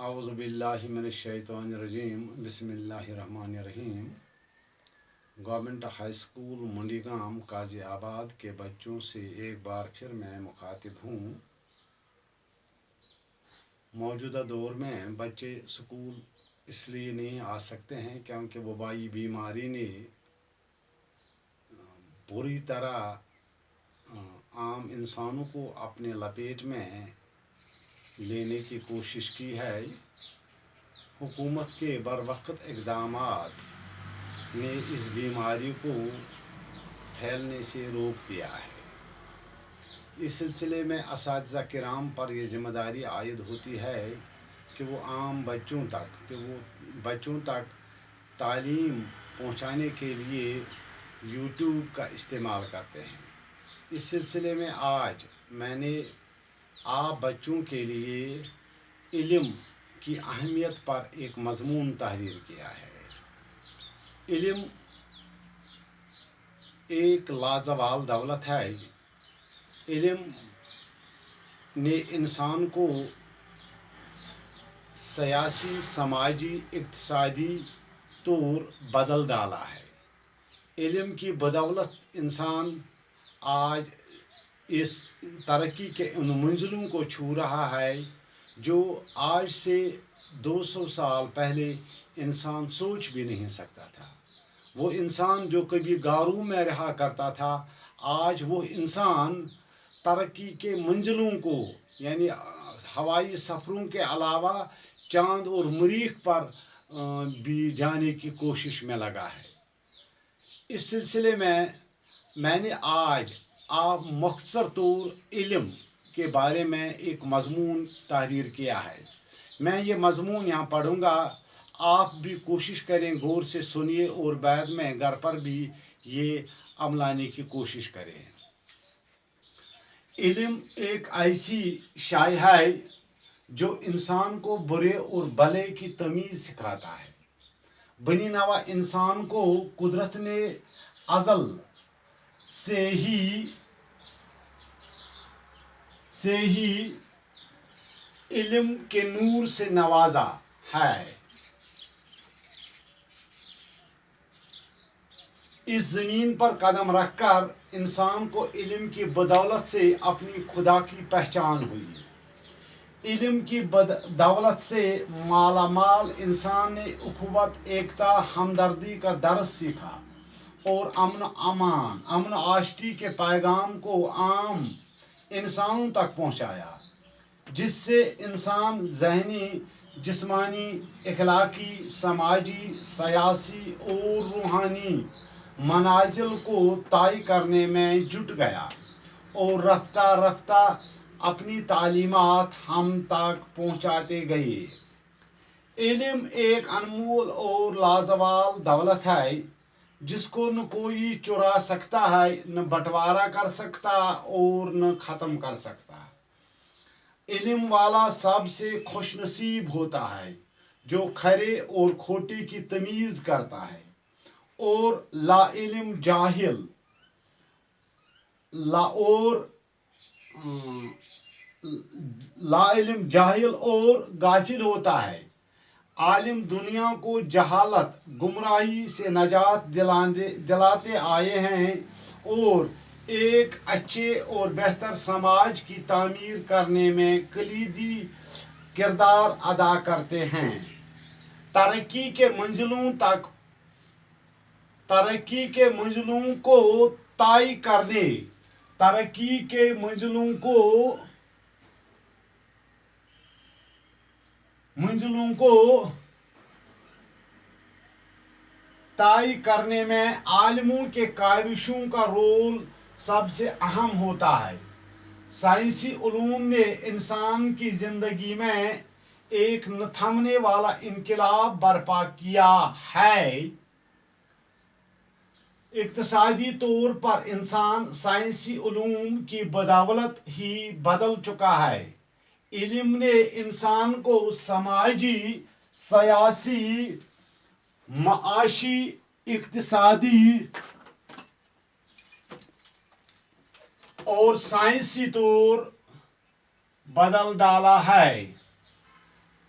اعوذ باللہ من الشیطان الرجیم بسم اللہ الرحمن الرحیم۔ گورنمنٹ ہائی اسکول منڈی گام قاضی آباد کے بچوں سے ایک بار پھر میں مخاطب ہوں۔ موجودہ دور میں بچے اسکول اس لیے نہیں آ سکتے ہیں کیونکہ وبائی بیماری نے بری طرح عام انسانوں کو اپنے لپیٹ میں لینے کی کوشش کی ہے۔ حکومت کے بروقت اقدامات نے اس بیماری کو پھیلنے سے روک دیا ہے۔ اس سلسلے میں اساتذہ کرام پر یہ ذمہ داری عائد ہوتی ہے کہ وہ عام بچوں تک تعلیم پہنچانے کے لیے یوٹیوب کا استعمال کرتے ہیں۔ اس سلسلے میں آج میں نے آپ بچوں کے لیے علم کی اہمیت پر ایک مضمون تحریر کیا ہے۔ علم ایک لازوال دولت ہے۔ علم نے انسان کو سیاسی، سماجی، اقتصادی طور بدل ڈالا ہے۔ علم کی بدولت انسان آج اس ترقی کے ان منزلوں کو چھو رہا ہے جو آج سے 200 سال پہلے انسان سوچ بھی نہیں سکتا تھا۔ وہ انسان جو کبھی غاروں میں رہا کرتا تھا، آج وہ انسان ترقی کے منزلوں کو یعنی ہوائی سفروں کے علاوہ چاند اور مریخ پر بھی جانے کی کوشش میں لگا ہے۔ اس سلسلے میں نے آج آپ مختصر طور علم کے بارے میں ایک مضمون تحریر کیا ہے۔ میں یہ مضمون یہاں پڑھوں گا، آپ بھی کوشش کریں، غور سے سنیے اور بعد میں گھر پر بھی یہ عملانے کی کوشش کریں۔ علم ایک ایسی شے ہے جو انسان کو برے اور بھلے کی تمیز سکھاتا ہے۔ بنی نوع انسان کو قدرت نے ازل سے ہی علم کے نور سے نوازا ہے۔ اس زمین پر قدم رکھ کر انسان کو علم کی بدولت سے اپنی خدا کی پہچان ہوئی۔ علم کی بدولت سے مالا مال انسان نے اخوت، ایکتا، ہمدردی کا درس سیکھا اور امن آشتی کے پیغام کو عام انسانوں تک پہنچایا، جس سے انسان ذہنی، جسمانی، اخلاقی، سماجی، سیاسی اور روحانی منازل کو طے کرنے میں جٹ گیا اور رفتہ رفتہ اپنی تعلیمات ہم تک پہنچاتے گئے۔ علم ایک انمول اور لازوال دولت ہے جس کو نہ کوئی چرا سکتا ہے، نہ بٹوارا کر سکتا اور نہ ختم کر سکتا۔ علم والا سب سے خوش نصیب ہوتا ہے جو کھرے اور کھوٹے کی تمیز کرتا ہے، اور لا علم جاہل اور غافل ہوتا ہے۔ عالم دنیا کو جہالت، گمراہی سے نجات دلاتے آئے ہیں اور ایک اچھے اور بہتر سماج کی تعمیر کرنے میں کلیدی کردار ادا کرتے ہیں۔ ترقی کے منزلوں کو طے کرنے میں عالموں کے کاوشوں کا رول سب سے اہم ہوتا ہے۔ سائنسی علوم نے انسان کی زندگی میں ایک نہ تھمنے والا انقلاب برپا کیا ہے۔ اقتصادی طور پر انسان سائنسی علوم کی بدولت ہی بدل چکا ہے۔ علم نے انسان کو سماجی، سیاسی، معاشی، اقتصادی اور سائنسی طور بدل ڈالا ہے۔